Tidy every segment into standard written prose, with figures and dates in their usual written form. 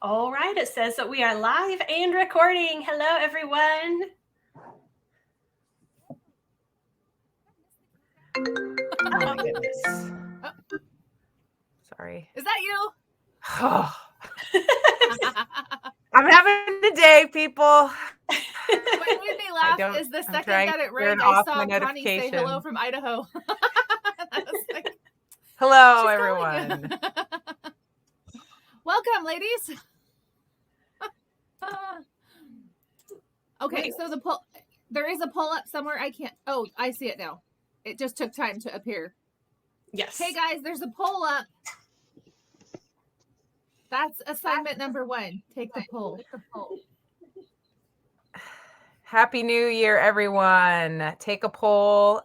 All right, it says that we are live and recording. Hello, everyone. Oh my goodness. Sorry. Is that you? I'm having a day, people. What made me laugh is the second that it rang, I saw Connie say hello from Idaho. I was like, hello, everyone. Welcome, ladies. Okay, so there is a poll up somewhere. I can't. Oh, I see it now. It just took time to appear. Yes. Hey guys, there's a poll up. That's assignment number 1. Take the poll. Happy New Year, everyone. Take a poll.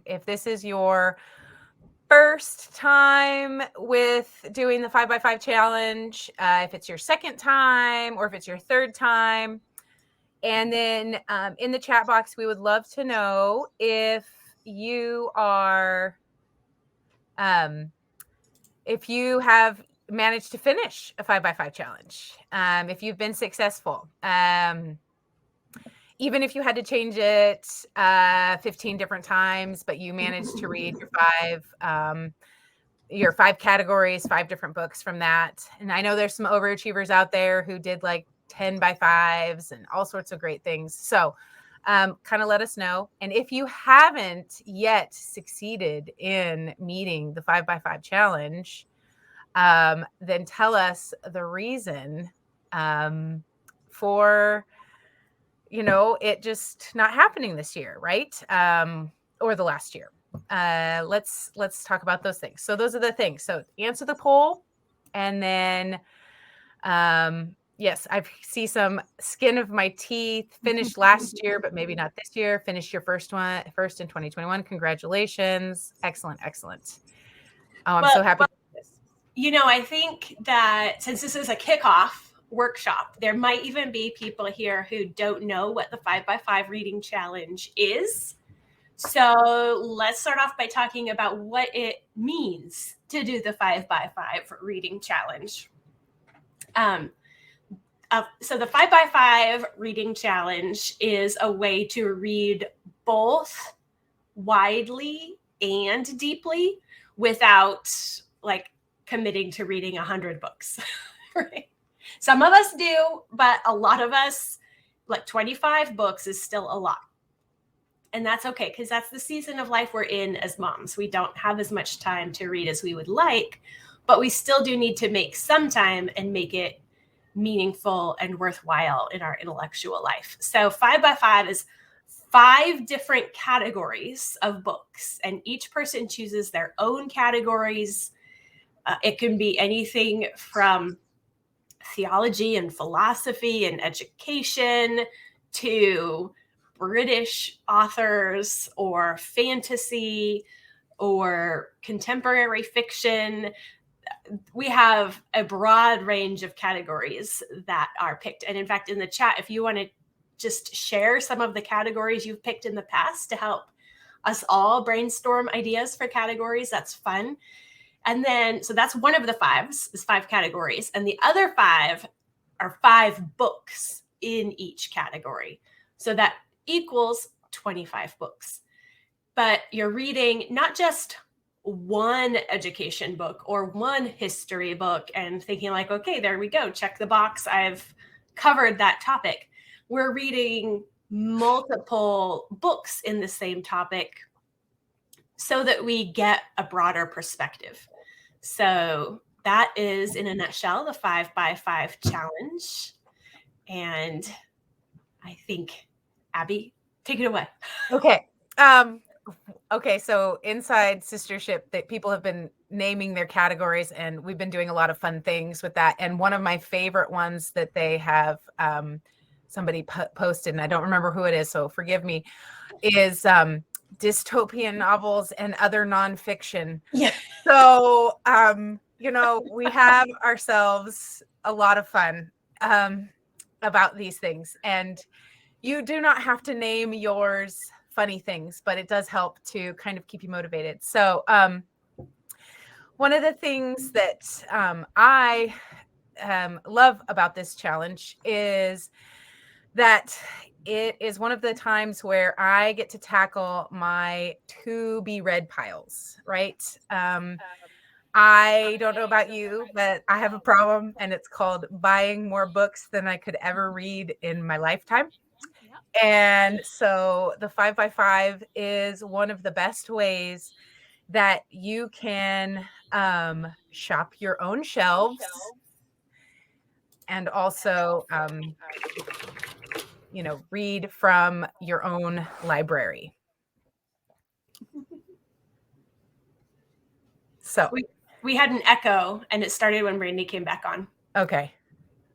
If this is your first time with doing the 5x5 challenge, if it's your second time, or if it's your third time. And then in the chat box, we would love to know if you are, if you have managed to finish a 5x5 challenge, if you've been successful, even if you had to change it 15 different times, but you managed to read your 5 categories, 5 different books from that. And I know there's some overachievers out there who did like 10x5s and all sorts of great things. So kind of let us know. And if you haven't yet succeeded in meeting the 5x5 challenge, then tell us the reason for, it just not happening this year, right? Or the last year. Let's talk about those things. So those are the things. So answer the poll, and then yes, I see some skin of my teeth. Finished last year, but maybe not this year. Finish your first in 2021. Congratulations. Excellent. Oh, I'm so happy. I think that since this is a kickoff workshop, there might even be people here who don't know what the 5x5 reading challenge is. So let's start off by talking about what it means to do the 5x5 reading challenge. So the 5x5 reading challenge is a way to read both widely and deeply without committing to reading 100 books. Right? Some of us do, but a lot of us, 25 books is still a lot. And that's okay, because that's the season of life we're in as moms. We don't have as much time to read as we would like, but we still do need to make some time and make it meaningful and worthwhile in our intellectual life. So 5x5 is 5 different categories of books, and each person chooses their own categories. It can be anything from theology and philosophy and education to British authors or fantasy or contemporary fiction. We have a broad range of categories that are picked. And in fact, in the chat, if you want to just share some of the categories you've picked in the past to help us all brainstorm ideas for categories, that's fun. And then, so that's one of the 5 categories. And the other 5 are 5 books in each category. So that equals 25 books. But you're reading not just one education book or one history book and thinking okay, there we go, check the box, I've covered that topic. We're reading multiple books in the same topic so that we get a broader perspective. So that is, in a nutshell, the 5x5 challenge. And I think, Abby, take it away. Okay. Okay, so inside sistership, that people have been naming their categories, and we've been doing a lot of fun things with that. And one of my favorite ones that they have somebody posted, and I don't remember who it is, so forgive me, is dystopian novels and other nonfiction. Yeah. So, we have ourselves a lot of fun about these things. And you do not have to name yours funny things, but it does help to kind of keep you motivated. So one of the things that I love about this challenge is that it is one of the times where I get to tackle my to be read piles, right? I don't know about you, but I have a problem, and it's called buying more books than I could ever read in my lifetime. Yep. And so the 5x5 is one of the best ways that you can shop your own shelves and also, read from your own library. So we had an echo, and it started when Brandy came back on. Okay.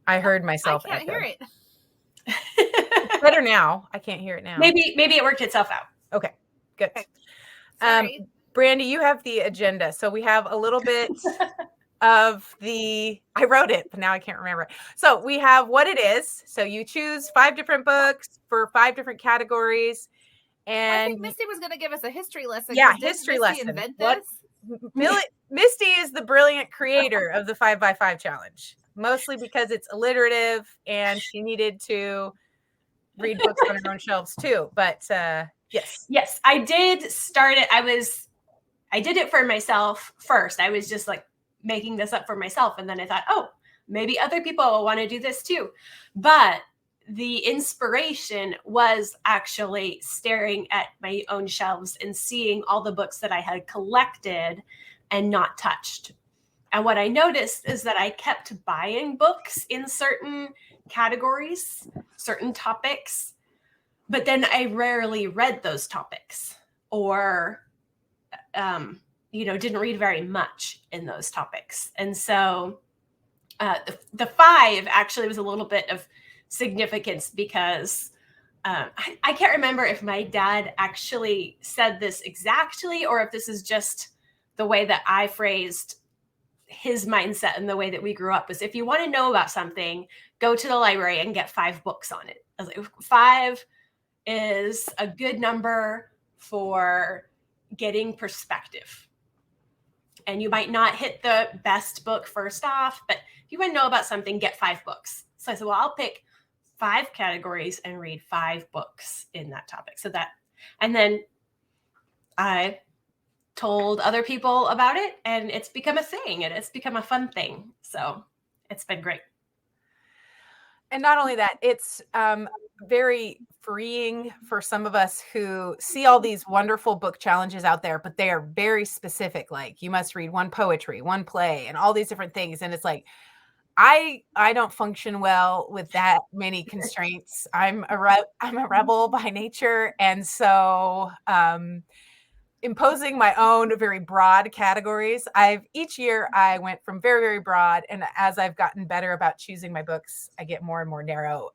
I heard myself. I can't hear it. It's better now. I can't hear it now. Maybe it worked itself out. Okay, good. Brandy, you have the agenda. So we have a little bit of I wrote it, but now I can't remember. So we have what it is. So you choose 5 different books for 5 different categories. And I think Misty was going to give us a history lesson. Yeah, history lesson. Misty is the brilliant creator of the 5x5 challenge, mostly because it's alliterative and she needed to read books on her own shelves too. But yes, I did start it. I did it for myself first. I was just like making this up for myself. And then I thought, oh, maybe other people will want to do this too. But the inspiration was actually staring at my own shelves and seeing all the books that I had collected and not touched. And what I noticed is that I kept buying books in certain categories, certain topics, but then I rarely read those topics or, didn't read very much in those topics. And so the 5 actually was a little bit of significance because I can't remember if my dad actually said this exactly or if this is just the way that I phrased his mindset and the way that we grew up was if you want to know about something, go to the library and get 5 books on it. I was like, 5 is a good number for getting perspective. And you might not hit the best book first off, but if you want to know about something, get 5 books. So I said, well, I'll pick 5 categories and read 5 books in that topic. And then I told other people about it and it's become a thing and it's become a fun thing. So it's been great. And not only that, it's very freeing for some of us who see all these wonderful book challenges out there, but they are very specific. Like you must read 1 poetry, 1 play, and all these different things. And it's like, I don't function well with that many constraints. I'm a rebel by nature. And so imposing my own very broad categories. Each year I went from very, very broad. And as I've gotten better about choosing my books, I get more and more narrow.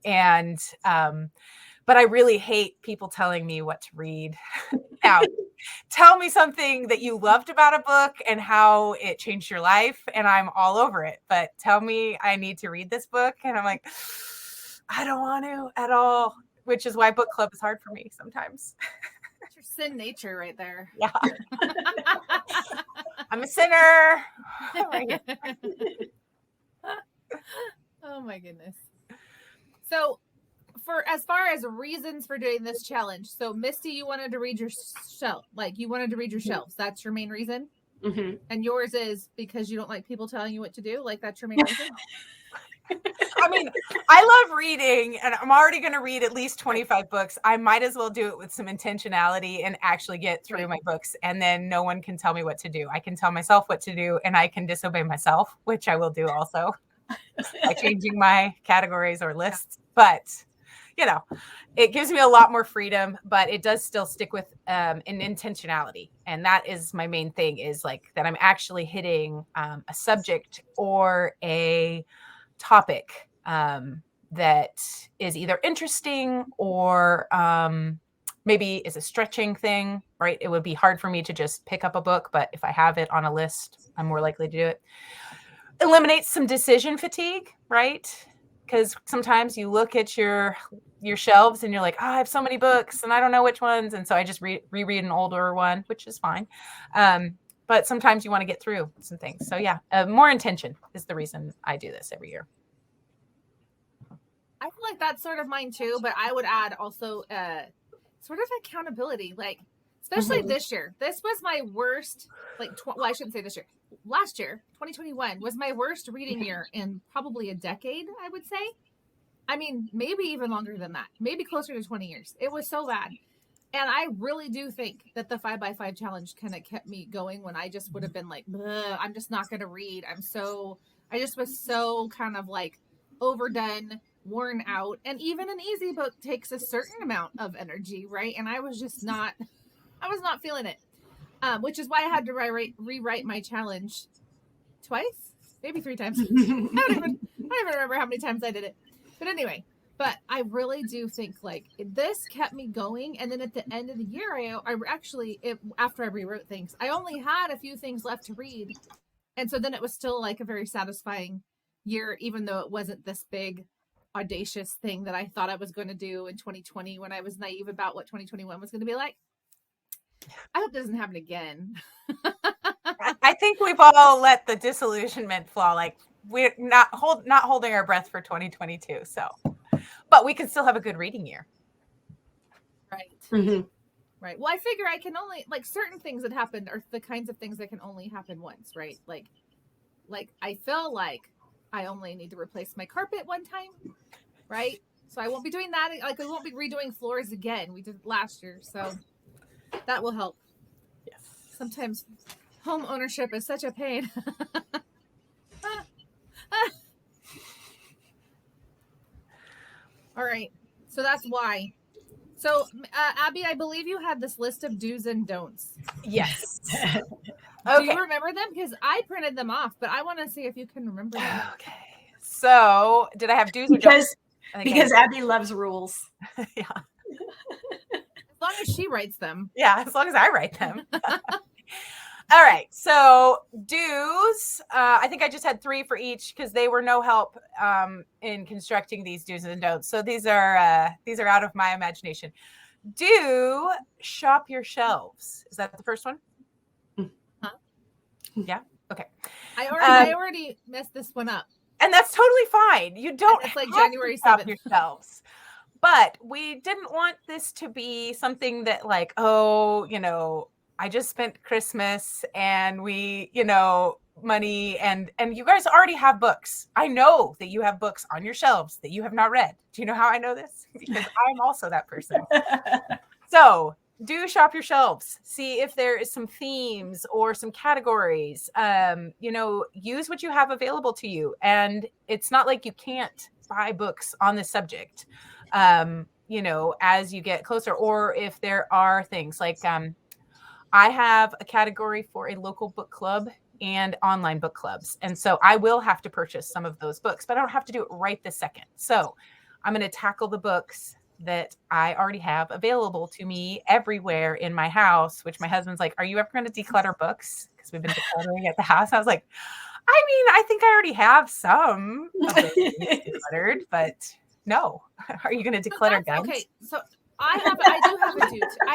But I really hate people telling me what to read. Now, tell me something that you loved about a book and how it changed your life, and I'm all over it. But tell me I need to read this book, and I'm like, I don't want to at all, which is why book club is hard for me sometimes. That's your sin nature right there. Yeah. I'm a sinner. Oh my goodness. So as far as reasons for doing this challenge, so Misty, you wanted to read your shelf, shelves. That's your main reason. Mm-hmm. And yours is because you don't like people telling you what to do. Like that's your main reason. I mean, I love reading and I'm already going to read at least 25 books. I might as well do it with some intentionality and actually get through my books. And then no one can tell me what to do. I can tell myself what to do and I can disobey myself, which I will do also by changing my categories or lists. But it gives me a lot more freedom, but it does still stick with an intentionality. And that is my main thing is like that I'm actually hitting a subject or a topic that is either interesting or maybe is a stretching thing, right? It would be hard for me to just pick up a book, but if I have it on a list, I'm more likely to do it. Eliminates some decision fatigue, right? Because sometimes you look at your shelves and you're like, I have so many books and I don't know which ones. And so I just reread an older one, which is fine. but sometimes you want to get through some things. So yeah, more intention is the reason I do this every year. I feel like that's sort of mine too, but I would add also sort of accountability, like especially this year. This was my worst, like, well, I shouldn't say this year. Last year, 2021, was my worst reading year in probably a decade, I would say. I mean, maybe even longer than that, maybe closer to 20 years. It was so bad. And I really do think that the 5x5 challenge kind of kept me going when I just would have been like, I'm just not going to read. I just was so kind of like overdone, worn out. And even an easy book takes a certain amount of energy, right? And I was not feeling it. Which is why I had to rewrite my challenge twice, maybe 3 times. I don't even remember how many times I did it. But anyway, but I really do think like this kept me going. And then at the end of the year, after I rewrote things, I only had a few things left to read. And so then it was still like a very satisfying year, even though it wasn't this big audacious thing that I thought I was going to do in 2020 when I was naive about what 2021 was going to be like. I hope it doesn't happen again. I think we've all let the disillusionment flaw. Like we're not holding our breath for 2022. So, but we can still have a good reading year. Right. Mm-hmm. Right. Well, I figure I can only like certain things that happened are the kinds of things that can only happen once, right? Like I feel like I only need to replace my carpet one time, right? So I won't be doing that. Like I won't be redoing floors again. We did it last year, so that will help. Yes. Sometimes home ownership is such a pain. All right. So that's why. So, Abby, I believe you had this list of do's and don'ts. Yes. Do you remember them? Because I printed them off, but I want to see if you can remember them. Okay. So, did I have do's or don'ts? Because Abby loves rules. Yeah. As long as she writes them. Yeah, as long as I write them. All right. So do's, I think I just had 3 for each because they were no help in constructing these do's and don'ts. So these are out of my imagination. Do shop your shelves. Is that the first one? Huh? Yeah. Okay. I already messed this one up. And that's totally fine. You don't. It's like have January to shop 7th. your shelves. But we didn't want this to be something that like, oh, I just spent Christmas and we, money and you guys already have books. I know that you have books on your shelves that you have not read. Do you know how I know this? Because I'm also that person. So do shop your shelves. See if there is some themes or some categories. Use what you have available to you. And it's not like you can't buy books on this subject, as you get closer, or if there are things like, I have a category for a local book club and online book clubs. And so I will have to purchase some of those books, but I don't have to do it right this second. So I'm going to tackle the books that I already have available to me everywhere in my house, which my husband's like, are you ever going to declutter books? Because we've been decluttering at the house. I was like, I think I already have some of those decluttered, but no. Are you going to declutter guns? Okay, so I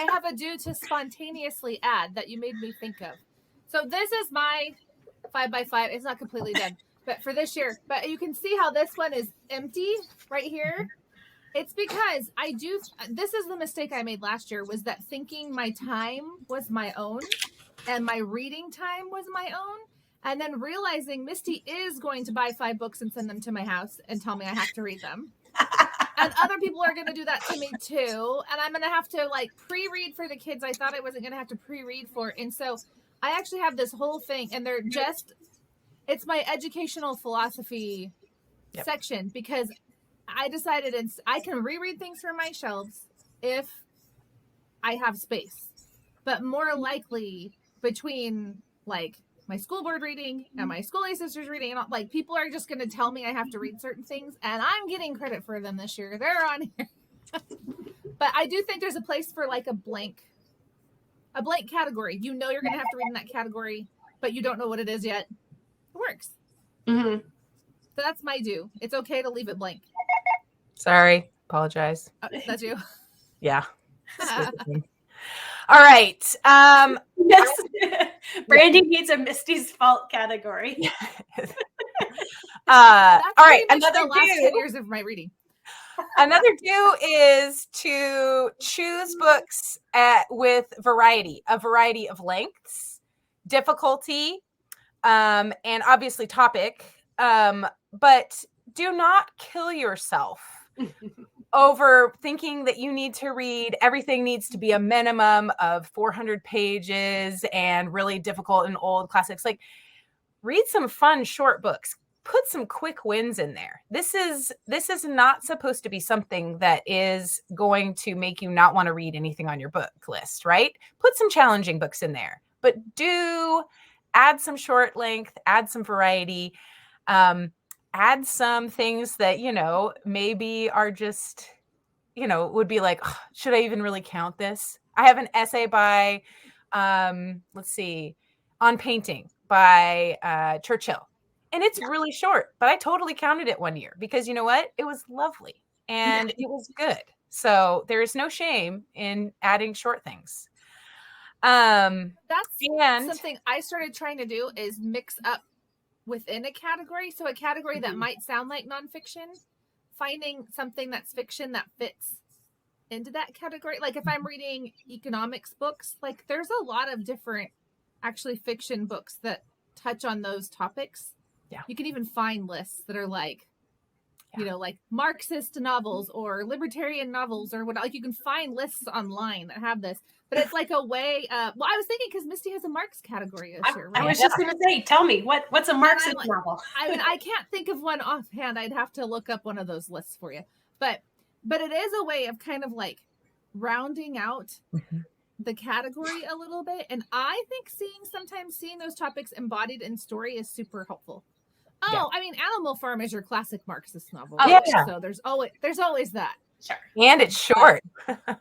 have a due to spontaneously add that you made me think of. So this is my 5x5. It's not completely done, but for this year. But you can see how this one is empty right here. It's because this is the mistake I made last year, was that thinking my time was my own and my reading time was my own. And then realizing Misty is going to buy 5 books and send them to my house and tell me I have to read them. And other people are going to do that to me too. And I'm going to have to like pre-read for the kids I thought I wasn't going to have to pre-read for. And so I actually have this whole thing, and it's my educational philosophy section, because I decided I can reread things from my shelves if I have space. But more likely between like my school board reading and my Scholé Sisters reading, and like people are just going to tell me I have to read certain things, and I'm getting credit for them this year. They're on here. But I do think there's a place for like a blank category. You're going to have to read in that category, but you don't know what it is yet. It works. Mm-hmm. So that's my due. It's okay to leave it blank. Sorry. Apologize. That's you. Yeah. All right. Yes. Brandy needs a Misty's fault category. All right, another the last 10 years of my reading. Another do is to choose books with a variety of lengths, difficulty, and obviously topic. But do not kill yourself over thinking that you need to read. Everything needs to be a minimum of 400 pages and really difficult and old classics. Like, read some fun short books. Put some quick wins in there. This is not supposed to be something that is going to make you not want to read anything on your book list, right? Put some challenging books in there, but do add some short length, add some variety, add some things that, maybe are just, would be like, oh, should I even really count this? I have an essay by, let's see, on painting by Churchill. And it's really short, but I totally counted it one year because you know what? It was lovely and it was good. So there is no shame in adding short things. That's something I started trying to do is mix up within a category. So a category that might sound like nonfiction, finding something that's fiction that fits into that category. Like if I'm reading economics books, like there's a lot of different actually fiction books that touch on those topics. Yeah. You can even find lists that are like, like Marxist novels or libertarian novels or what. Like you can find lists online that have this, but it's like a way. I was thinking because Misty has a Marx category this year, right? I was just going to say, tell me what's a Marxist novel? I mean, I can't think of one offhand. I'd have to look up one of those lists for you, but it is a way of kind of like rounding out the category a little bit. And I think seeing those topics embodied in story is super helpful. Oh, yeah. I mean, Animal Farm is your classic Marxist novel. Oh, yeah. So there's always that. Sure. And it's short. But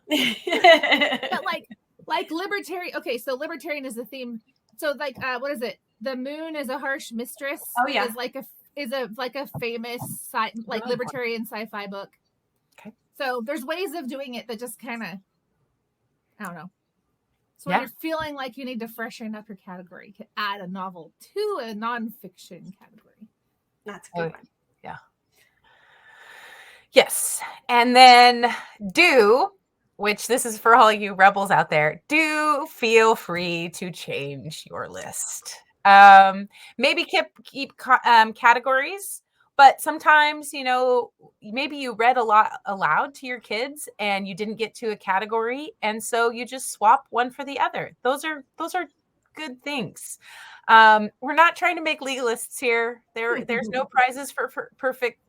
like libertarian. Okay, so libertarian is the theme. So like, what is it? The Moon is a Harsh Mistress. Oh yeah. Is a famous libertarian sci-fi book. Okay. So there's ways of doing it that just kind of, I don't know. So when you're feeling like you need to freshen up your category, you can add a novel to a nonfiction category. That's a good one. Yeah. Yes. And then which this is for all you rebels out there, do feel free to change your list. Maybe keep categories, but sometimes, maybe you read a lot aloud to your kids and you didn't get to a category. And so you just swap one for the other. Those are good things. We're not trying to make legalists here. There's no prizes for perfect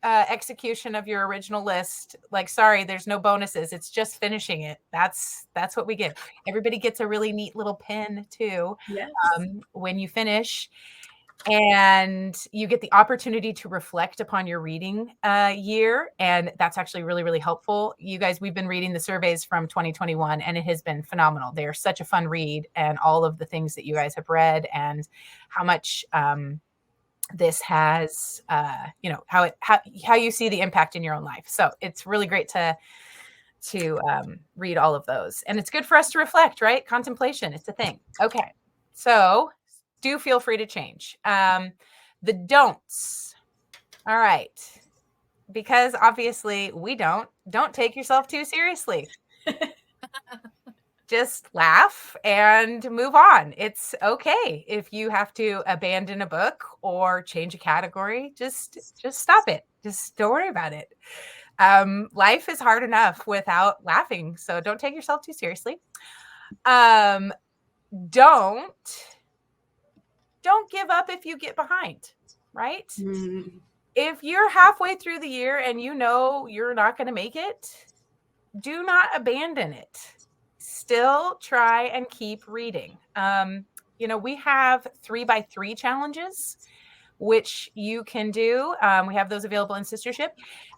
execution of your original list. Like, sorry, there's no bonuses. It's just finishing it. That's what we get. Everybody gets a really neat little pin too. Yes. When you finish. And you get the opportunity to reflect upon your reading year. And that's actually really, really helpful. You guys, we've been reading the surveys from 2021 and it has been phenomenal. They are such a fun read, and all of the things that you guys have read and how much this has, how you see the impact in your own life. So it's really great to read all of those. And it's good for us to reflect, right? Contemplation, it's a thing. Okay. So do feel free to change. The don'ts. All right. Because obviously we don't take yourself too seriously. Just laugh and move on. It's okay if you have to abandon a book or change a category. Just stop it. Just don't worry about it. Life is hard enough without laughing. So don't take yourself too seriously. Don't give up if you get behind, right? Mm. If you're halfway through the year and you're not going to make it, do not abandon it. Still try and keep reading. We have 3x3 challenges, which you can do. We have those available in Sistership.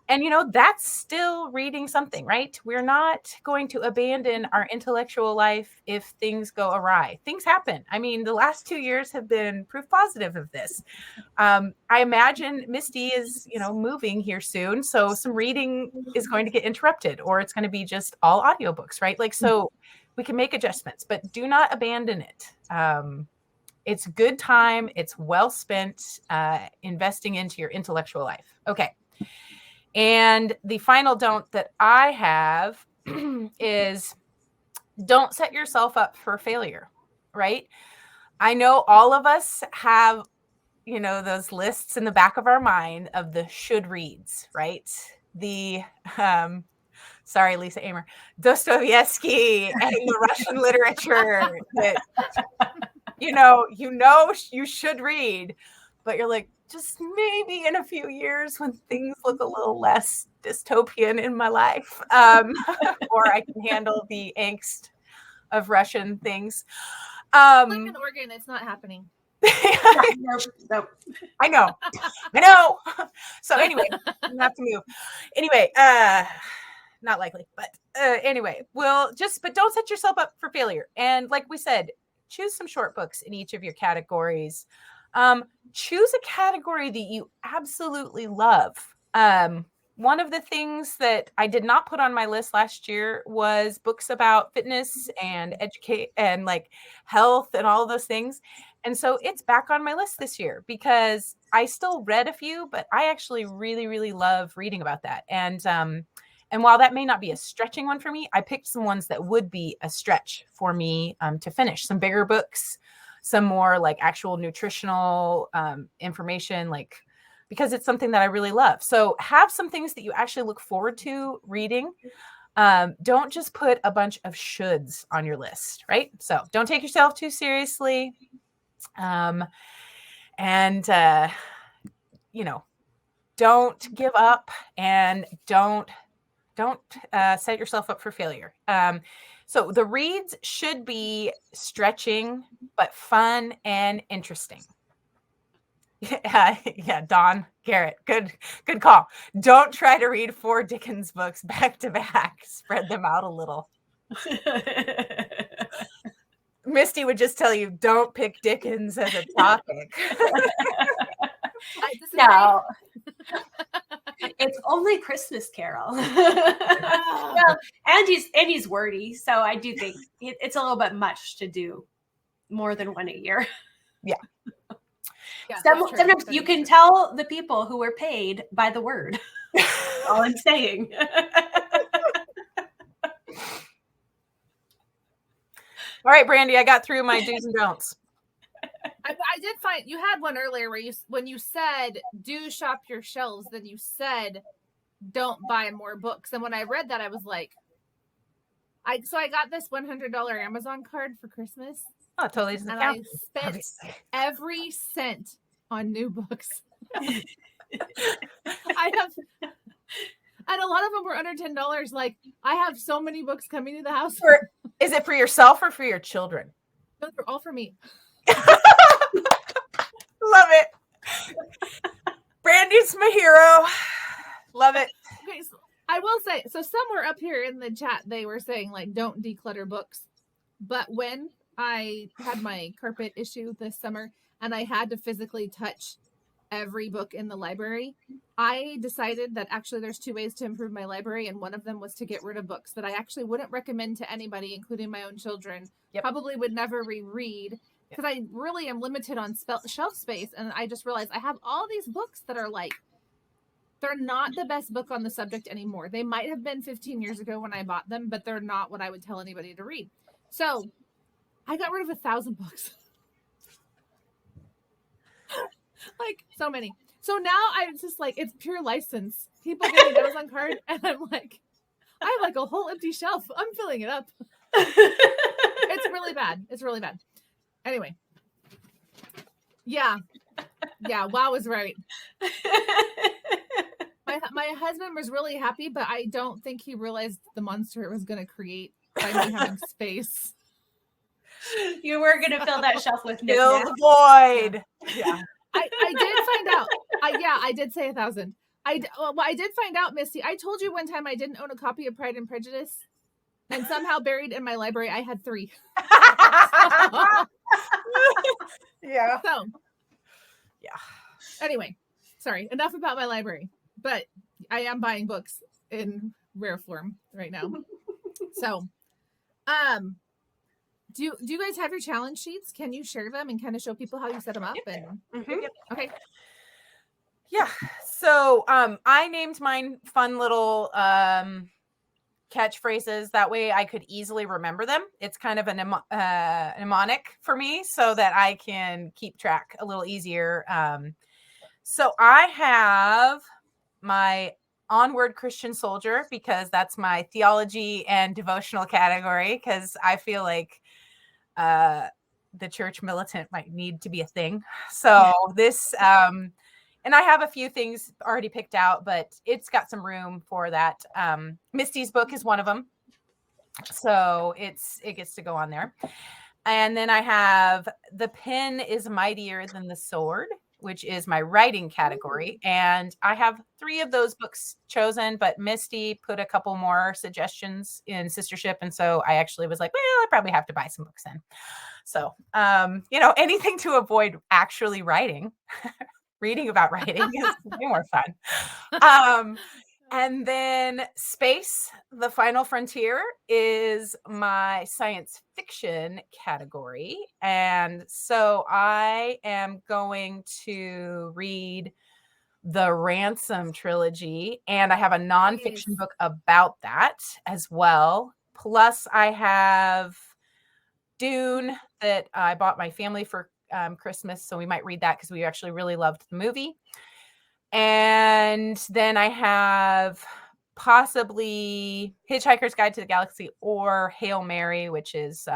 And, that's still reading something, right? We're not going to abandon our intellectual life if things go awry. Things happen. I mean, the last 2 years have been proof positive of this. I imagine Misty is, moving here soon. So some reading is going to get interrupted, or it's going to be just all audiobooks, right? Like, so we can make adjustments, but do not abandon it. It's good time. It's well spent investing into your intellectual life. Okay. And the final don't that I have is don't set yourself up for failure, right? I know all of us have, those lists in the back of our mind of the should reads, right? The, sorry, Lisa Amer, Dostoevsky and the Russian literature that, you should read, but you're like, just maybe in a few years when things look a little less dystopian in my life, or I can handle the angst of Russian things. Live in Oregon, it's not happening. Nope. I know. So anyway, you have to move. Anyway, not likely, but anyway, but don't set yourself up for failure. And like we said, choose some short books in each of your categories. Choose a category that you absolutely love. One of the things that I did not put on my list last year was books about fitness and educate and like health and all of those things. And so it's back on my list this year because I still read a few, but I actually really, really love reading about that. And while that may not be a stretching one for me, I picked some ones that would be a stretch for me to finish. Some bigger books, some more like actual nutritional information, because it's something that I really love. So have some things that you actually look forward to reading. Don't just put a bunch of shoulds on your list, right? So don't take yourself too seriously. Don't give up and don't set yourself up for failure. So the reads should be stretching, but fun and interesting. Yeah, Don Garrett, good call. Don't try to read 4 Dickens books back to back. Spread them out a little. Misty would just tell you, don't pick Dickens as a topic. No. It's only Christmas Carol. Well, and he's wordy, so I do think it's a little bit much to do more than one a year. Yeah. Sometimes you can tell the people who were paid by the word. That's all I'm saying. All right, Brandy, I got through my do's and don'ts. I did find you had one earlier where when you said do shop your shelves, then you said don't buy more books. And when I read that, I was like, I got this $100 Amazon card for Christmas. Oh, totally doesn't count. I spent every cent on new books. And a lot of them were under $10. Like, I have so many books coming to the house. Is it for yourself or for your children? No, they're all for me. Love it. Brandy's my hero. Love it. Okay, so I will say, so somewhere up here in the chat, they were saying, like, don't declutter books. But when I had my carpet issue this summer and I had to physically touch every book in the library, I decided that actually there's 2 ways to improve my library, and one of them was to get rid of books that I actually wouldn't recommend to anybody, including my own children. Yep. Probably would never reread because I really am limited on shelf space, and I just realized I have all these books that are like, they're not the best book on the subject anymore. They might have been 15 years ago when I bought them, but they're not what I would tell anybody to read. So I got rid of 1,000 books. Like, so many. So now I'm just like, it's pure license. People get an Amazon card, and I'm like, I have like a whole empty shelf. I'm filling it up. It's really bad. It's really bad. Anyway. Yeah. Wow was right. My husband was really happy, but I don't think he realized the monster it was going to create by me having space. You were going to fill that shelf with fill the void. Yeah. I did find out. I did say 1,000. I did find out, Misty. I told you one time I didn't own a copy of Pride and Prejudice, and somehow buried in my library I had 3. Yeah. So, yeah. Anyway, sorry. Enough about my library, but I am buying books in rare form right now. So, Do you guys have your challenge sheets? Can you share them and kind of show people how you set them up? And okay. Yeah. So I named mine fun little catchphrases. That way I could easily remember them. It's kind of a mnemonic for me so that I can keep track a little easier. So I have my Onward Christian Soldier because that's my theology and devotional category, because I feel like the church militant might need to be a thing. So this and I have a few things already picked out, but it's got some room for that. Misty's book is one of them, so it gets to go on there. And then I have The Pen is Mightier Than the Sword, which is my writing category. And I have 3 of those books chosen, but Misty put a couple more suggestions in Sistership. And so I actually was like, well, I probably have to buy some books then. So, anything to avoid actually writing. Reading about writing is way more fun. And then Space, The Final Frontier is my science fiction category. And so I am going to read the Ransom Trilogy, and I have a nonfiction book about that as well. Plus I have Dune that I bought my family for Christmas. So we might read that because we actually really loved the movie. And then I have possibly Hitchhiker's Guide to the Galaxy or Hail Mary, which is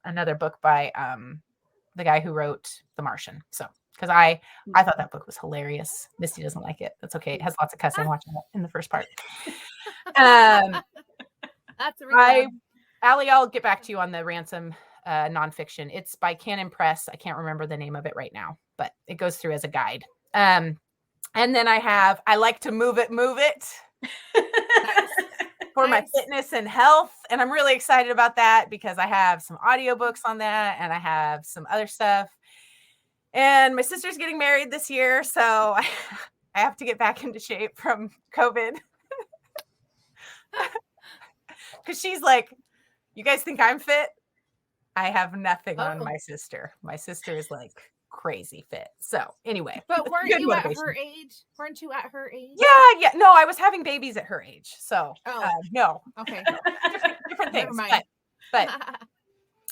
another book by the guy who wrote The Martian. So because I thought that book was hilarious. Misty doesn't like it. That's okay. It has lots of cussing watching it in the first part. That's a really Allie, I'll get back to you on the Ransom nonfiction. It's by Canon Press. I can't remember the name of it right now, but it goes through as a guide. And then I like to move it for my fitness and health. And I'm really excited about that because I have some audiobooks on that and I have some other stuff. And my sister's getting married this year, so I have to get back into shape from COVID. Because she's like, you guys think I'm fit? I have nothing on my sister. My sister is like crazy fit. So anyway. But weren't you at her age? Weren't you at her age? Yeah. No, I was having babies at her age. So no. Okay. different things. But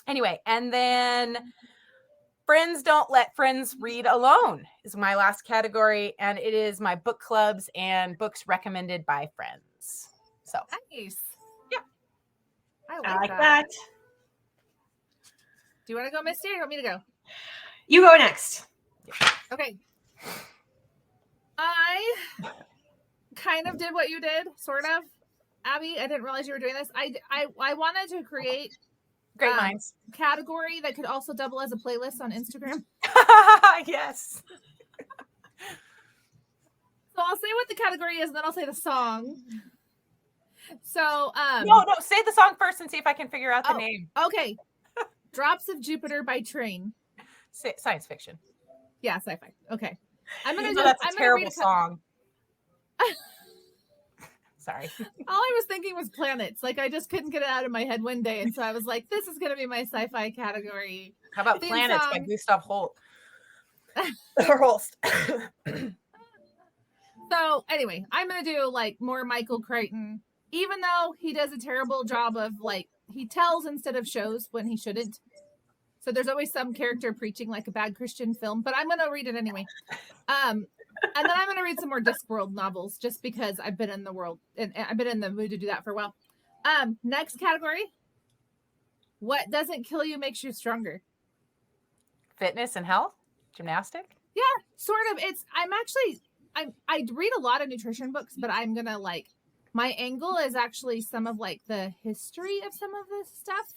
anyway, and then Friends Don't Let Friends Read Alone is my last category. And it is my book clubs and books recommended by friends. So nice. Yeah. I like that. Do you want to go, Misty, or do you want me to go? You go next. Okay. I kind of did what you did, sort of. Abby, I didn't realize you were doing this. I wanted to create great minds category that could also double as a playlist on Instagram. Yes. So I'll say what the category is, and then I'll say the song. So no, say the song first and see if I can figure out the name. Okay. Drops of Jupiter by Train. Science fiction. Yeah, sci-fi. Okay. I'm gonna that's a terrible song. Sorry. All I was thinking was planets. Like I just couldn't get it out of my head one day, and so I was like, "This is gonna be my sci-fi category." How about Planets by Gustav Holst? Or Holst. So anyway, I'm gonna do like more Michael Crichton, even though he does a terrible job of like he tells instead of shows when he shouldn't. So there's always some character preaching like a bad Christian film, but I'm going to read it anyway. And then I'm going to read some more Discworld novels just because I've been in the world and I've been in the mood to do that for a while. Next category. What doesn't kill you makes you stronger? Fitness and health? Gymnastic? Yeah, sort of. I read a lot of nutrition books, but I'm going to like, my angle is actually some of like the history of some of this stuff.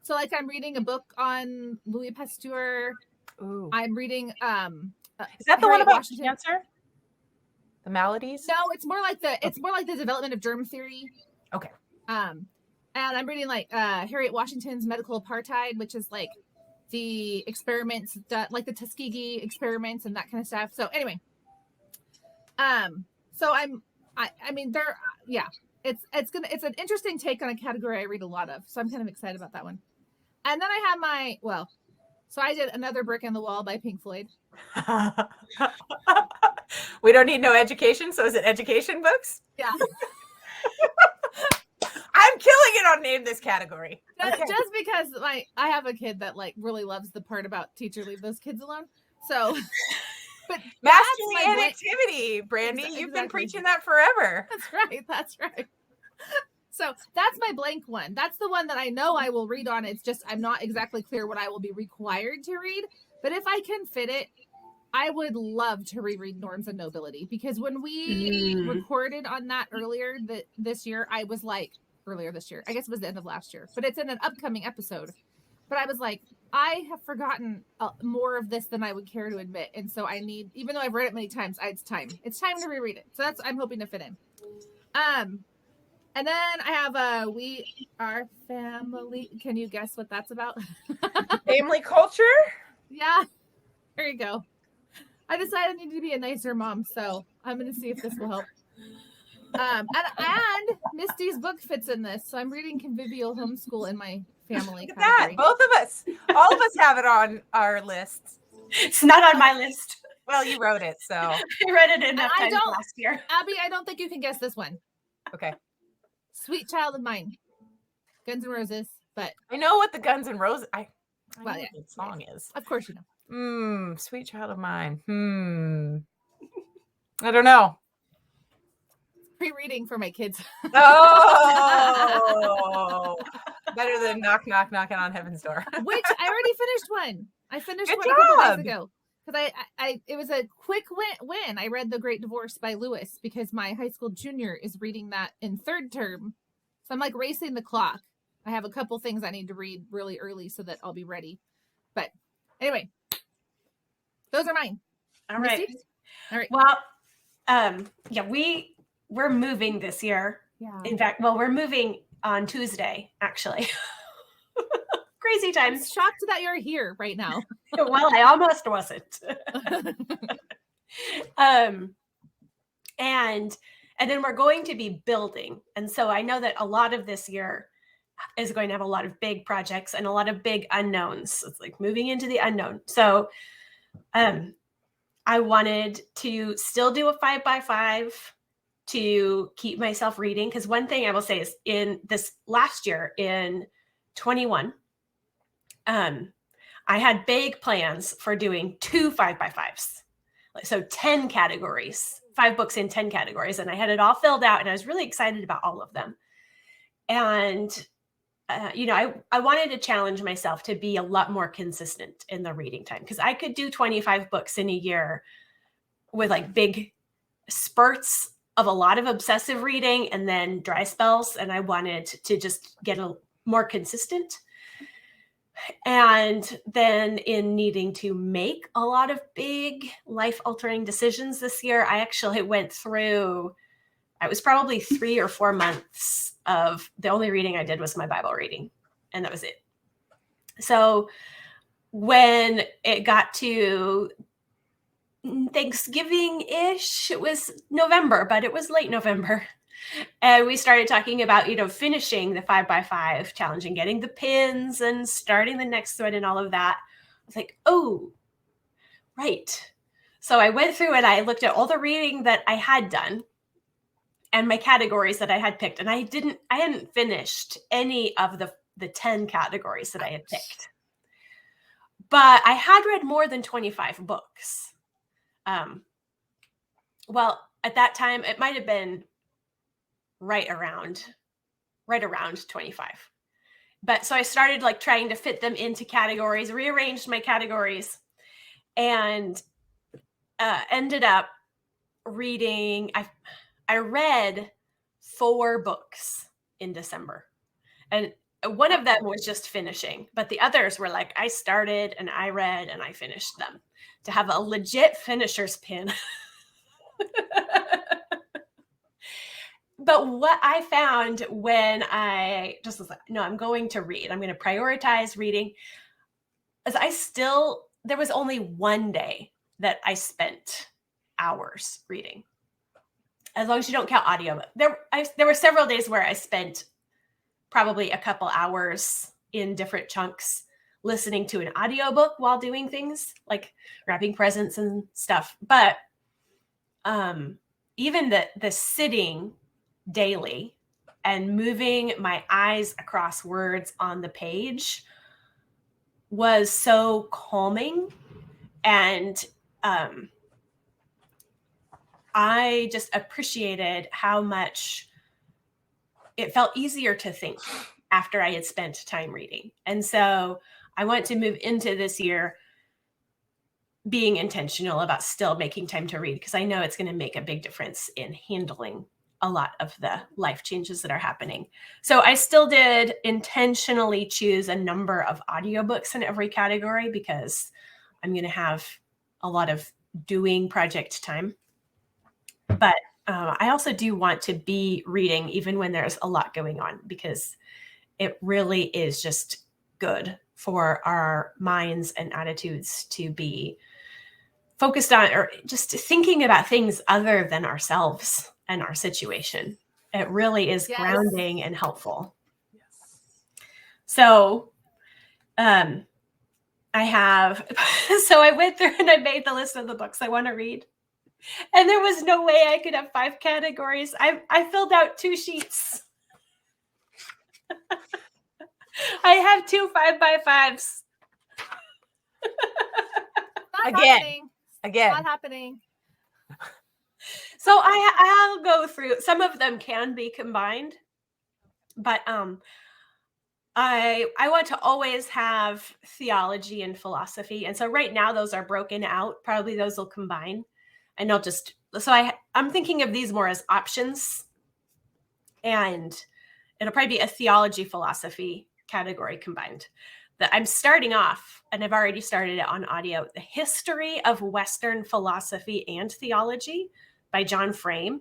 So like I'm reading a book on Louis Pasteur. Ooh. I'm reading is that the one about cancer? The maladies? No, it's more like the development of germ theory. Okay. And I'm reading like Harriet Washington's Medical Apartheid, which is like the experiments that like the Tuskegee experiments and that kind of stuff. So anyway. So I mean, it's an interesting take on a category I read a lot of. So I'm kind of excited about that one. And then I have so I did Another Brick in the Wall by Pink Floyd. We don't need no education. So is it education books? Yeah. I'm killing it on name this category. Okay. Just because I have a kid that like really loves the part about teacher leave those kids alone. So, but mastery and activity, Brandy. Exactly. You've been preaching that forever. That's right. So that's my blank one. That's the one that I know I will read on. It's just I'm not exactly clear what I will be required to read. But if I can fit it, I would love to reread Norms and Nobility, because when we recorded on that earlier this year, I was like, earlier this year, I guess it was the end of last year, but it's in an upcoming episode. But I was like, I have forgotten more of this than I would care to admit. And so I need, even though I've read it many times, it's time to reread it. So I'm hoping to fit in. And then I have We Are Family. Can you guess what that's about? Family culture? Yeah. There you go. I decided I need to be a nicer mom, so I'm going to see if this will help. And Misty's book fits in this, so I'm reading Convivial Homeschool in my family Look at category. that. Both of us. All of us have it on our lists. It's not on my list. Well, you wrote it, so. I read it enough times last year. Abby, I don't think you can guess this one. Okay. Sweet Child of Mine. Guns N' Roses, but. I know what the Guns N' Roses, I know what the song is. Of course you know. Sweet Child of Mine. I don't know. Pre-reading for my kids. Oh, better than knock, knock, knocking on heaven's door. Which I already finished one. I finished Good one job. a couple days ago. Because it was a quick win. I read The Great Divorce by Lewis because my high school junior is reading that in third term. So I'm like racing the clock. I have a couple things I need to read really early so that I'll be ready. But anyway, those are mine. All right. Misty? All right. Well, we're moving this year. Yeah. In fact, we're moving on Tuesday, actually. Crazy times. I'm shocked that you're here right now. Well, I almost wasn't. And then we're going to be building. And so I know that a lot of this year is going to have a lot of big projects and a lot of big unknowns. It's like moving into the unknown. So I wanted to still do a 5x5 to keep myself reading. Because one thing I will say is in this last year, in 21, I had big plans for doing 2 5x5s. So 10 categories, 5 books in 10 categories. And I had it all filled out and I was really excited about all of them. And, I wanted to challenge myself to be a lot more consistent in the reading time, because I could do 25 books in a year with like big spurts of a lot of obsessive reading and then dry spells. And I wanted to just get more consistent. And then in needing to make a lot of big life-altering decisions this year, I actually went through, it was probably 3 or 4 months of the only reading I did was my Bible reading. And that was it. So when it got to Thanksgiving-ish, it was November, but it was late November. And we started talking about, finishing the 5x5 challenge and getting the pins and starting the next thread and all of that. I was like, oh, right. So I went through and I looked at all the reading that I had done and my categories that I had picked. And I hadn't finished any of the 10 categories that I had picked. But I had read more than 25 books. Well, at that time, it might have been right around 25. But so I started like trying to fit them into categories, rearranged my categories, and ended up reading. I read 4 books in December, and one of them was just finishing, but the others were like I started and I read and I finished them to have a legit finisher's pin. But what I found when I just was like, no, I'm going to read. I'm going to prioritize reading. As there was only one day that I spent hours reading. as long as you don't count audio. There were several days where I spent probably a couple hours in different chunks listening to an audiobook while doing things like wrapping presents and stuff. But even the sitting daily and moving my eyes across words on the page was so calming. And I just appreciated how much it felt easier to think after I had spent time reading. And so I want to move into this year being intentional about still making time to read, because I know it's going to make a big difference in handling a lot of the life changes that are happening. So I still did intentionally choose a number of audiobooks in every category because I'm going to have a lot of doing project time. But I also do want to be reading even when there's a lot going on, because it really is just good for our minds and attitudes to be focused on or just thinking about things other than ourselves and our situation. It really is grounding and helpful. Yes. So I went through and I made the list of the books I want to read. And there was no way I could have 5 categories. I filled out 2 sheets. I have 2 5x5s. Again. Not happening. So I'll go through. Some of them can be combined, but I want to always have theology and philosophy, and so right now those are broken out. Probably those will combine, and I'm thinking of these more as options, and it'll probably be a theology philosophy category combined. That I'm starting off, and I've already started it on audio, The History of Western Philosophy and Theology by John Frame.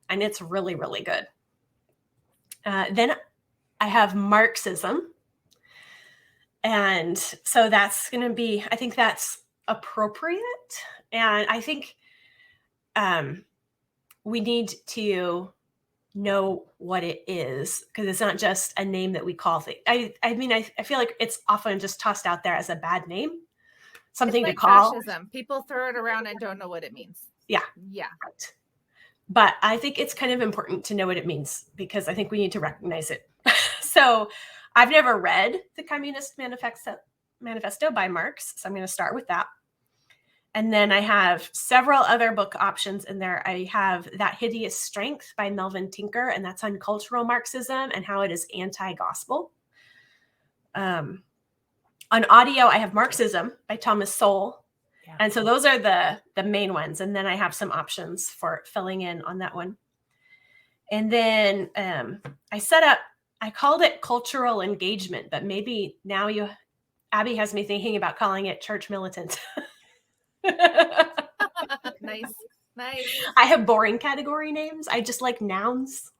And it's really, really good. Then I have Marxism. And so that's going to be, I think that's appropriate. And I think we need to know what it is, because it's not just a name that we call things. I feel like it's often just tossed out there as a bad name, something it's like to call fascism. People throw it around and don't know what it means. Yeah. Right. But I think it's kind of important to know what it means, because I think we need to recognize it. So I've never read the Communist Manifesto by Marx, so I'm going to start with that. And then I have several other book options in there. I have That Hideous Strength by Melvin Tinker, and that's on cultural Marxism and how it is anti-gospel. On audio, I have Marxism by Thomas Sowell. Yeah. And so those are the main ones. And then I have some options for filling in on that one. And then I called it cultural engagement, but maybe now Abby has me thinking about calling it church militant. Nice. I have boring category names. I just like nouns.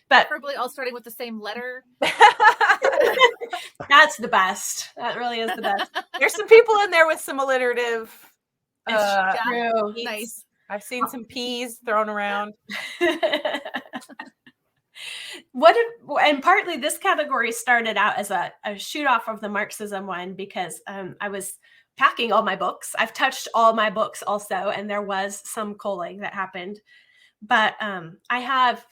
But probably all starting with the same letter. That's the best. That really is the best. There's some people in there with some alliterative. True. Nice. I've seen some P's thrown around. And partly this category started out as a shoot off of the Marxism one, because I was packing all my books. I've touched all my books also, and there was some culling that happened. But I have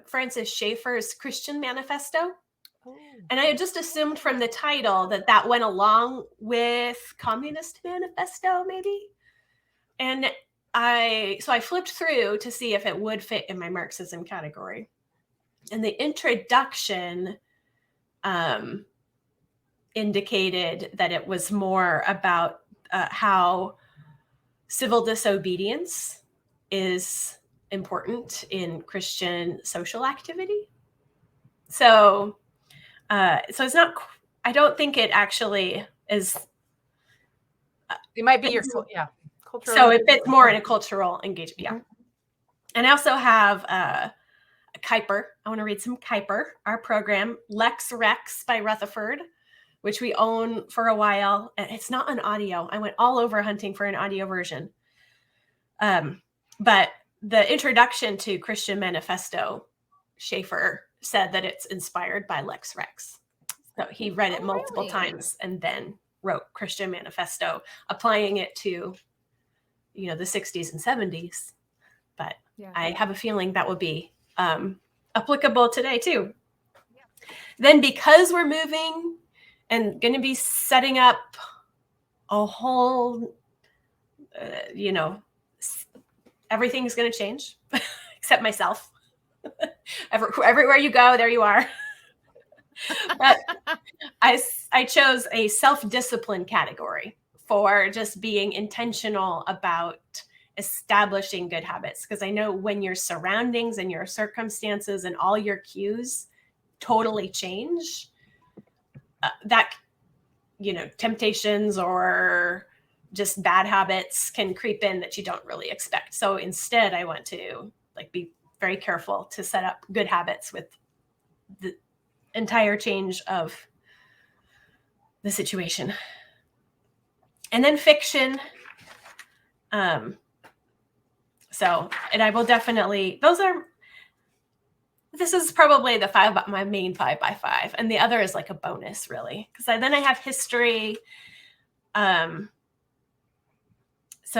Francis Schaefer's Christian Manifesto. Oh. And I had just assumed from the title that went along with Communist Manifesto, maybe. And I flipped through to see if it would fit in my Marxism category. And the introduction indicated that it was more about how civil disobedience is important in Christian social activity. So it's not, I don't think it actually is. It might be cultural. So it fits more in a cultural engagement. Yeah. And I also have a Kuyper. I want to read some Kuyper, our program, Lex Rex by Rutherford, which we own for a while. And it's not an audio. I went all over hunting for an audio version. But the introduction to Christian Manifesto, Schaefer said that it's inspired by Lex Rex. So he read it multiple times and then wrote Christian Manifesto, applying it to, the 60s and 70s. But I have a feeling that will be applicable today too. Yeah. Then because we're moving and going to be setting up a whole, everything's going to change except myself. Everywhere you go, there you are. But I chose a self-discipline category for just being intentional about establishing good habits, because I know when your surroundings and your circumstances and all your cues totally change, that temptations or just bad habits can creep in that you don't really expect. So instead, I want to be very careful to set up good habits with the entire change of the situation. And then fiction. And I will definitely, this is probably my main 5x5. And the other is like a bonus, really. Because then I have history, some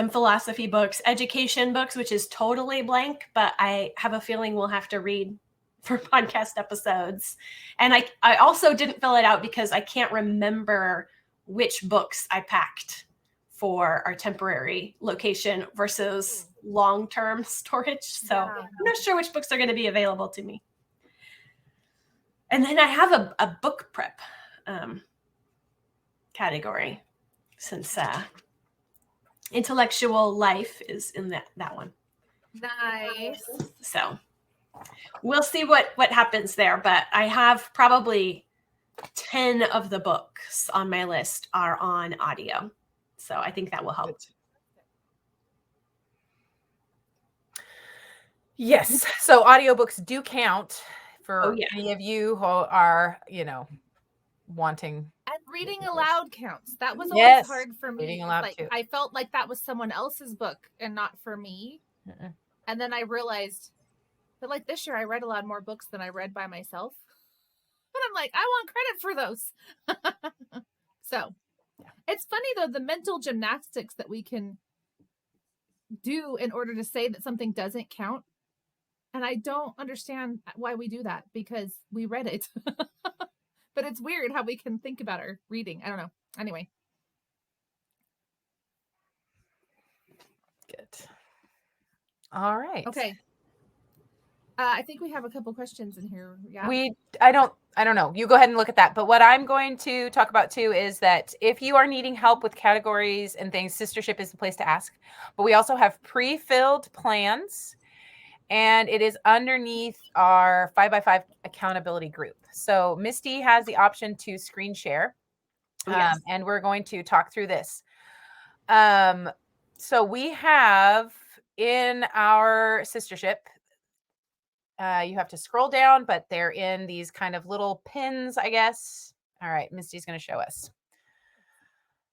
philosophy books, education books, which is totally blank, but I have a feeling we'll have to read for podcast episodes. And I also didn't fill it out because I can't remember which books I packed for our temporary location versus long-term storage. So I'm not sure which books are going to be available to me. And then I have a book prep category, since intellectual life is in that one. Nice. So we'll see what happens there, but I have probably 10 of the books on my list are on audio. So I think that will help. Yes. So audiobooks do count for yeah. any of you who are, wanting. And reading aloud counts. That was always hard for me. Reading aloud too. I felt like that was someone else's book and not for me. And then I realized that this year I read aloud more books than I read by myself. But I'm like, I want credit for those. So it's funny though, the mental gymnastics that we can do in order to say that something doesn't count. And I don't understand why we do that, because we read it. But it's weird how we can think about our reading. I don't know. Anyway. Good. All right. Okay. I think we have a couple questions in here. Yeah. I don't know. You go ahead and look at that. But what I'm going to talk about too is that if you are needing help with categories and things, Sistership is the place to ask. But we also have pre-filled plans, and it is underneath our 5x5 accountability group. So Misty has the option to screen share, and we're going to talk through this. So we have in our Sistership, you have to scroll down, but they're in these kind of little pins, I guess. All right, Misty's going to show us.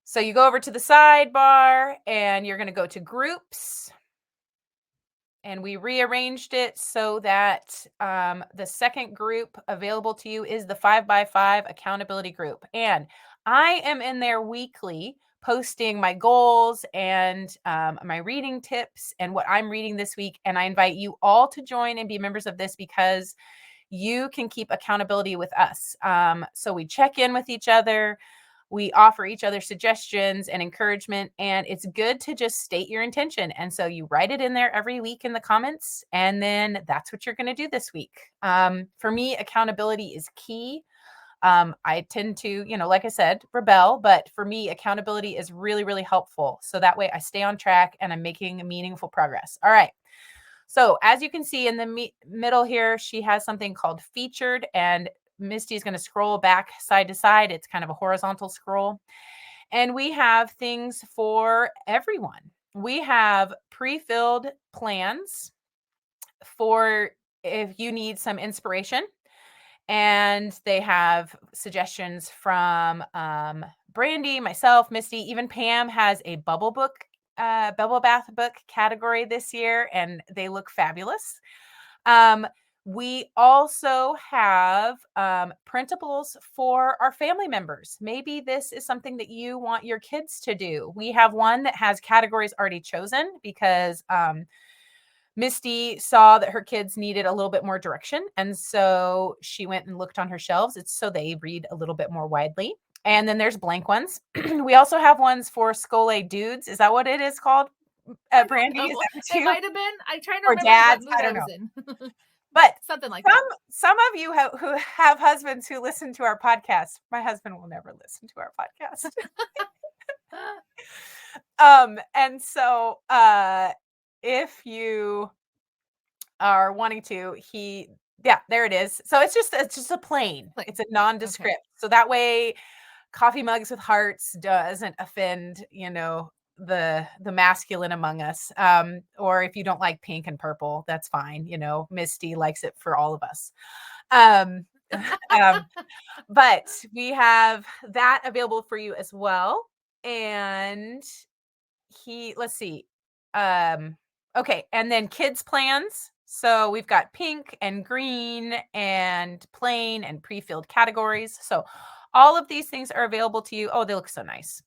So you go over to the sidebar and you're going to go to groups. And we rearranged it so that the second group available to you is the 5x5 accountability group. And I am in there weekly posting my goals and my reading tips and what I'm reading this week. And I invite you all to join and be members of this, because you can keep accountability with us. So we check in with each other. We offer each other suggestions and encouragement, and it's good to just state your intention. And so you write it in there every week in the comments, and then that's what you're going to do this week. For me, accountability is key. I tend to, like I said, rebel, but for me, accountability is really, really helpful. So that way I stay on track and I'm making meaningful progress. All right. So as you can see in the middle here, she has something called featured, and Misty is going to scroll back side to side. It's kind of a horizontal scroll. And we have things for everyone. We have pre-filled plans for if you need some inspiration. And they have suggestions from Brandy, myself, Misty, even Pam has a bubble book bubble bath book category this year, and they look fabulous. We also have printables for our family members. Maybe this is something that you want your kids to do. We have one that has categories already chosen because Misty saw that her kids needed a little bit more direction. And so she went and looked on her shelves. It's so they read a little bit more widely. And then there's blank ones. We also have ones for Scholé dudes. Is that what it is called? Brandy? Is that what It might have been. I'm trying to or remember dads? what mood I don't I was know. in. But something like that. Some of you who have husbands who listen to our podcast. My husband will never listen to our podcast. And so if you are wanting to, there it is. So it's just a plain. It's a nondescript. Okay. So that way coffee mugs with hearts doesn't offend, the masculine among us. Or if you don't like pink and purple, that's fine. Misty likes it for all of us. But we have that available for you as well. And let's see. Okay. And then kids plans. So we've got pink and green and plain and pre-filled categories. So all of these things are available to you. Oh, they look so nice.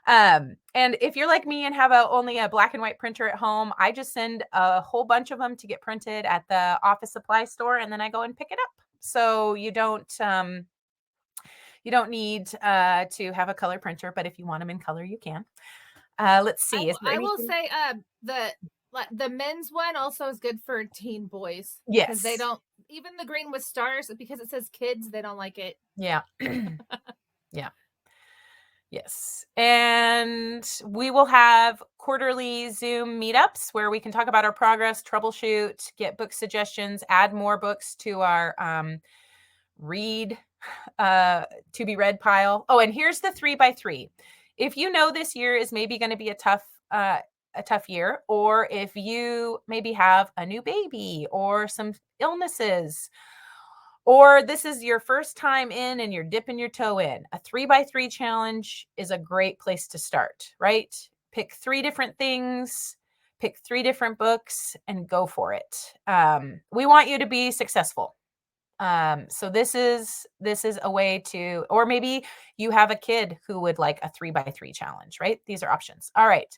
And if you're like me and have only a black and white printer at home, I just send a whole bunch of them to get printed at the office supply store, and then I go and pick it up. So you don't need to have a color printer, but if you want them in color, you can. Let's see. I will say the men's one also is good for teen boys. Yes. Because they don't, even the green with stars, because it says kids, they don't like it. Yeah. Yeah. Yes. And we will have quarterly Zoom meetups where we can talk about our progress, troubleshoot, get book suggestions, add more books to our to be read pile. Oh, and here's the 3x3. If you know this year is maybe going to be a tough year, or if you maybe have a new baby or some illnesses, or this is your first time in and you're dipping your toe in, a 3x3 challenge is a great place to start, right? Pick 3 different things, pick 3 different books, and go for it. We want you to be successful. So this is a way to, or maybe you have a kid who would like a 3x3 challenge, right? These are options. All right.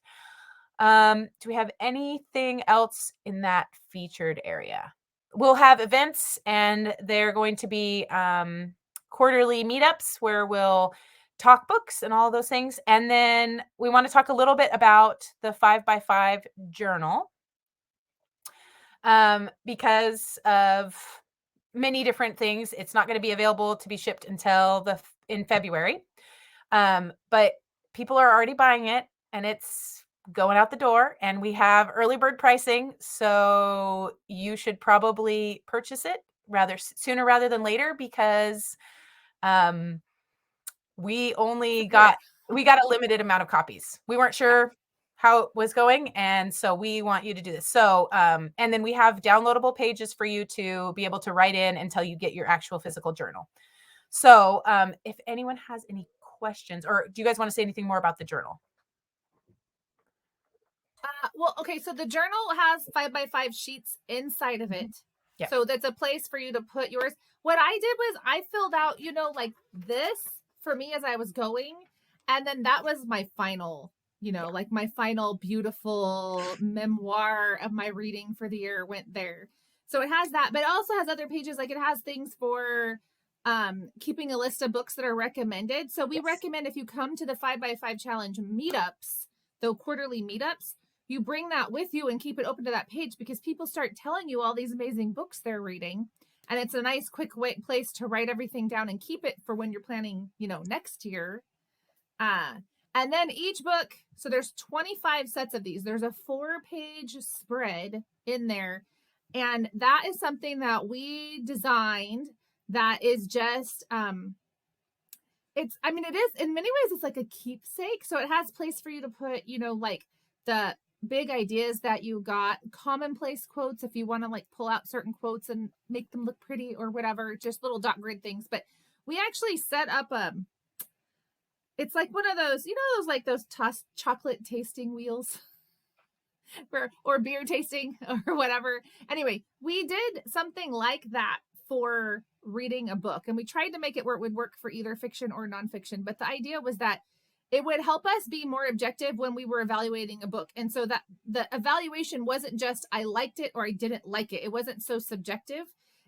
Do we have anything else in that featured area? We'll have events, and they're going to be quarterly meetups where we'll talk books and all those things. And then we want to talk a little bit about the 5x5 journal because of many different things. It's not going to be available to be shipped until in February. But people are already buying it, and it's going out the door, and we have early bird pricing. So you should probably purchase it sooner rather than later, because we got a limited amount of copies. We weren't sure how it was going, and so we want you to do this. So and then we have downloadable pages for you to be able to write in until you get your actual physical journal. So if anyone has any questions, or do you guys want to say anything more about the journal? Well, okay, so the journal has 5x5 sheets inside of it. Yeah. So that's a place for you to put yours. What I did was I filled out, like this for me as I was going. And then that was my final, like my final beautiful memoir of my reading for the year went there. So it has that, but it also has other pages. Like it has things for keeping a list of books that are recommended. So we recommend if you come to the 5x5 challenge meetups, the quarterly meetups, you bring that with you and keep it open to that page, because people start telling you all these amazing books they're reading. And it's a nice, quick place to write everything down and keep it for when you're planning, next year. And then each book, so there's 25 sets of these. There's a 4-page spread in there. And that is something that we designed that is just, it is, in many ways, it's like a keepsake. So it has place for you to put, like the big ideas that you got, commonplace quotes if you want to like pull out certain quotes and make them look pretty or whatever, just little dot grid things. But we actually set up it's like one of those, those chocolate tasting wheels. or beer tasting or whatever. Anyway, we did something like that for reading a book, and we tried to make it where it would work for either fiction or nonfiction. But the idea was that it would help us be more objective when we were evaluating a book. And so that the evaluation wasn't just I liked it or I didn't like it. It wasn't so subjective.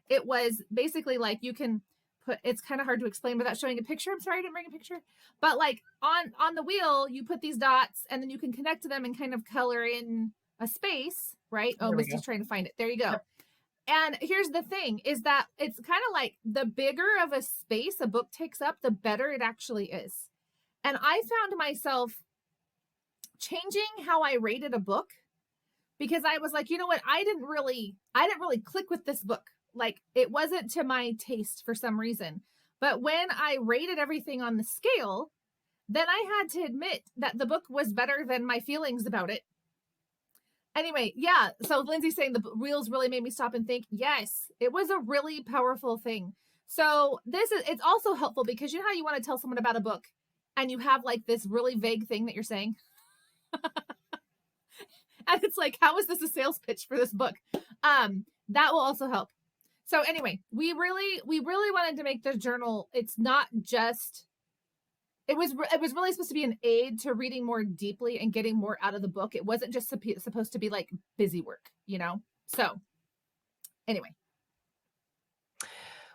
It was basically like you can put, it's kind of hard to explain without showing a picture. I'm sorry I didn't bring a picture. But like on the wheel, you put these dots and then you can connect to them and kind of color in a space, right? Oh, Misty's trying to find it. There you go. Yep. And here's the thing is that it's kind of like the bigger of a space a book takes up, the better it actually is. And I found myself changing how I rated a book because I was like, you know what? I didn't really click with this book. Like it wasn't to my taste for some reason. But when I rated everything on the scale, then I had to admit that the book was better than my feelings about it. Anyway, yeah. So Lindsay's saying the wheels really made me stop and think. Yes, it was a really powerful thing. So it's also helpful because you know how you want to tell someone about a book and you have like this really vague thing that you're saying. And it's like, how is this a sales pitch for this book? That will also help. So anyway, we really wanted to make the journal. It's not just, it was really supposed to be an aid to reading more deeply and getting more out of the book. It wasn't just supposed to be like busy work, you know? So anyway.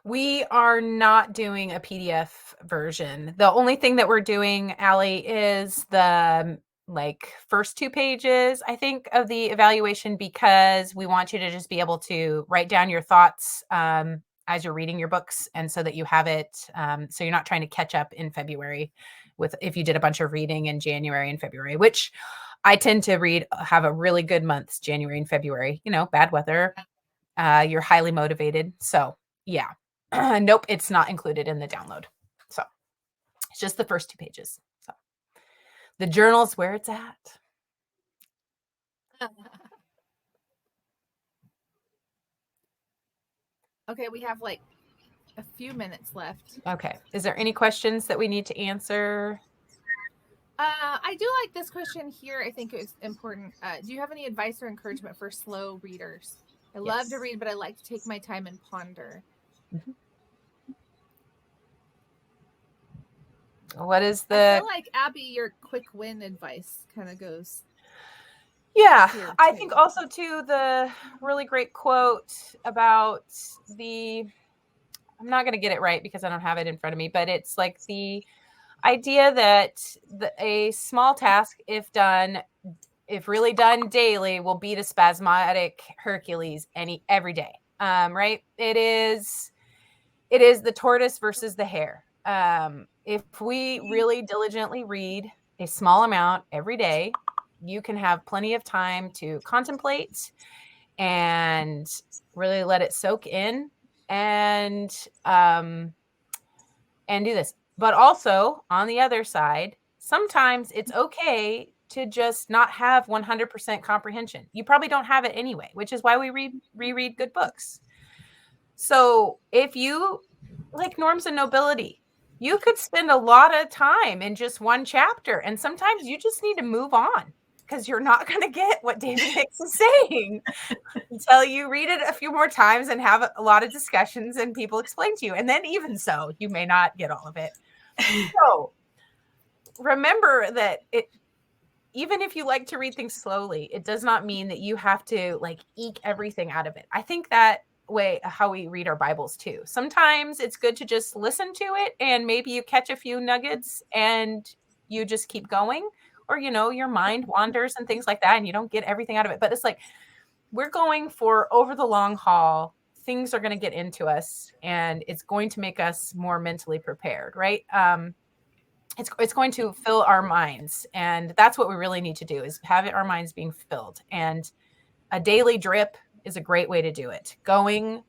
We are not doing a PDF version. The only thing that we're doing, Allie, is the like first 2 pages, I think, of the evaluation because we want you to just be able to write down your thoughts as you're reading your books, and so that you have it, so you're not trying to catch up in February with if you did a bunch of reading in January and February, which I tend to have a really good months, January and February. You know, bad weather, you're highly motivated, so yeah. Nope, it's not included in the download. So it's just the first 2 pages. So the journal's where it's at. Okay, we have like a few minutes left. Okay. Is there any questions that we need to answer? I do like this question here. I think it's important. Do you have any advice or encouragement for slow readers? I love to read, but I like to take my time and ponder. Mm-hmm. What is I feel like, Abby, your quick win advice kind of goes. Yeah, I think also too the really great quote about I'm not going to get it right because I don't have it in front of me, but it's like the idea that a small task, if really done daily, will beat a spasmodic Hercules every day. Right? It is the tortoise versus the hare. If we really diligently read a small amount every day, you can have plenty of time to contemplate and really let it soak in and do this. But also on the other side, sometimes it's okay to just not have 100% comprehension. You probably don't have it anyway, which is why we reread good books. So if you like Norms and Nobility, you could spend a lot of time in just one chapter. And sometimes you just need to move on because you're not going to get what David Hicks is saying until you read it a few more times and have a lot of discussions and people explain to you. And then even so, you may not get all of it. So remember that even if you like to read things slowly, it does not mean that you have to like eke everything out of it. I think that way how we read our Bibles too. Sometimes it's good to just listen to it and maybe you catch a few nuggets and you just keep going, or you know, your mind wanders and things like that and you don't get everything out of it. But it's like we're going for over the long haul. Things are going to get into us and it's going to make us more mentally prepared, right? It's going to fill our minds, and that's what we really need to do is have our minds being filled. And a daily drip is a great way to do it. Going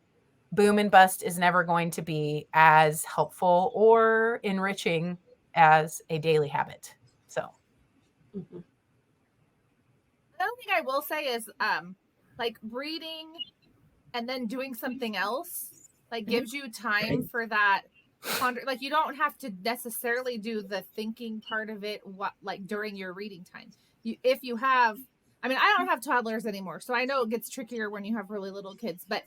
boom and bust is never going to be as helpful or enriching as a daily habit. So the other thing I will say is like reading and then doing something else like gives you time for that ponder. Like you don't have to necessarily do the thinking part of it like during your reading time. If you have I mean, I don't have toddlers anymore, so I know it gets trickier when you have really little kids. But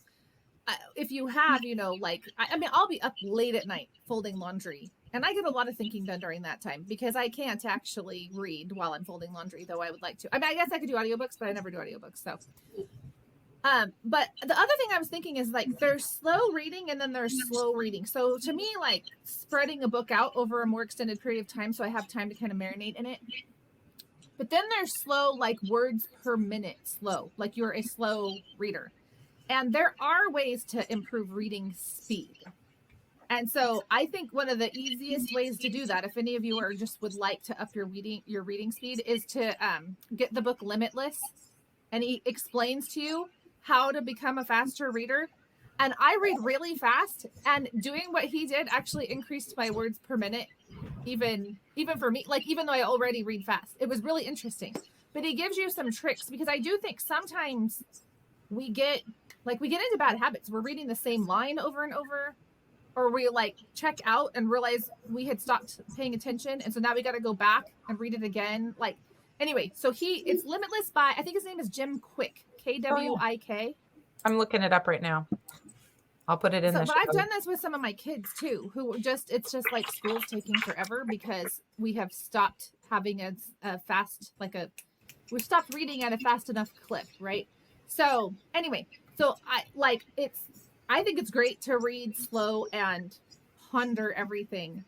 if you have, like, I mean, I'll be up late at night folding laundry. And I get a lot of thinking done during that time because I can't actually read while I'm folding laundry, though I would like to. I mean, I guess I could do audiobooks, but I never do audiobooks. So, but the other thing I was thinking is like there's slow reading and then there's slow reading. So to me, like spreading a book out over a more extended period of time so I have time to kind of marinate in it. But then there's slow, like words per minute slow, like you're a slow reader. And there are ways to improve reading speed. And so I think one of the easiest ways to do that, if any of you are just would like to up your reading speed, is to get the book Limitless. And he explains to you how to become a faster reader. And I read really fast, and doing what he did actually increased my words per minute, even for me, like even though I already read fast. It was really interesting. But he gives you some tricks, because I do think sometimes we get into bad habits. We're reading the same line over and over, or we like check out and realize we had stopped paying attention. And so now we got to go back and read it again. Like, anyway, so it's Limitless by, I think his name is Jim Quick, Kwik. I'm looking it up right now. I'll put it in the But show. I've done this with some of my kids too, who it's just like school's taking forever because we have stopped having we've stopped reading at a fast enough clip, right? So anyway, I think it's great to read slow and ponder everything.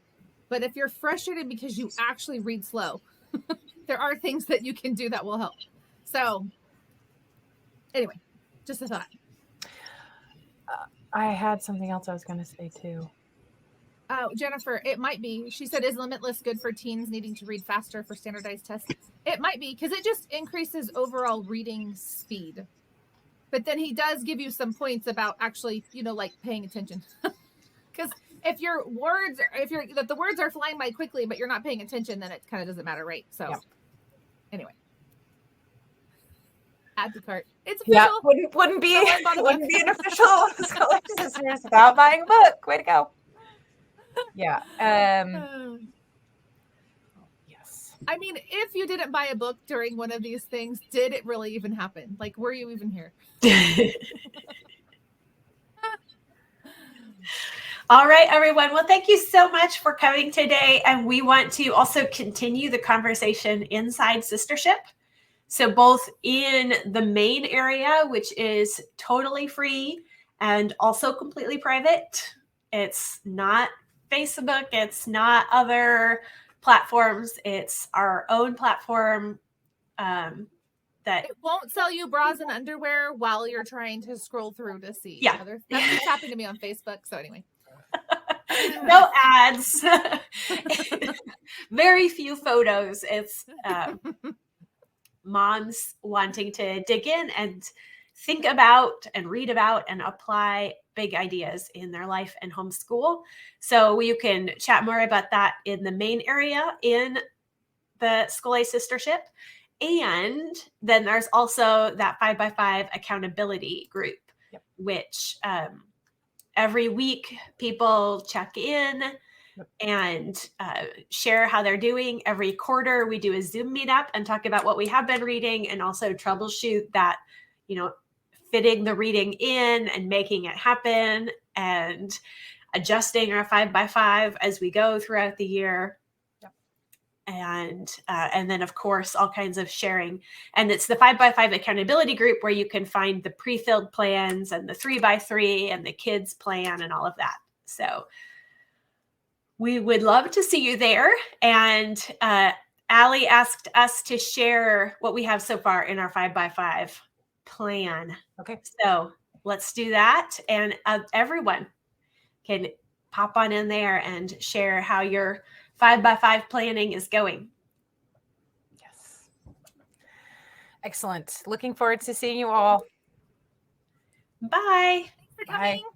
But if you're frustrated because you actually read slow, there are things that you can do that will help. So anyway, just a thought. I had something else I was going to say too. Jennifer, it might be. She said, is Limitless good for teens needing to read faster for standardized tests? It might be, because it just increases overall reading speed. But then he does give you some points about actually, like paying attention. Because if the words are flying by quickly, but you're not paying attention, then it kind of doesn't matter, right? So, Anyway, add to cart. It's official. Yeah, wouldn't be an official Scholé Sisters without buying a book. Way to go. Yeah. Yes. I mean, if you didn't buy a book during one of these things, did it really even happen? Like, were you even here? All right, everyone. Well, thank you so much for coming today. And we want to also continue the conversation inside Sistership. So both in the main area, which is totally free and also completely private. It's not Facebook. It's not other platforms. It's our own platform. That it won't sell you bras and underwear while you're trying to scroll through to see. Yeah. That's what's happened to me on Facebook. So anyway. No ads. Very few photos. It's moms wanting to dig in and think about and read about and apply big ideas in their life and homeschool. So you can chat more about that in the main area in the Scholé Sistership. And then there's also that 5x5 accountability group, which every week people check in and share how they're doing. Every quarter we do a Zoom meetup and talk about what we have been reading and also troubleshoot that, fitting the reading in and making it happen and adjusting our 5x5 as we go throughout the year. And then, of course, all kinds of sharing. And it's the 5x5 accountability group where you can find the pre-filled plans and the 3x3 and the kids plan and all of that. So we would love to see you there. And Allie asked us to share what we have so far in our 5x5 plan. Okay. So let's do that. And everyone can pop on in there and share how your 5x5 planning is going. Yes. Excellent. Looking forward to seeing you all. Bye. Thanks for coming. Bye.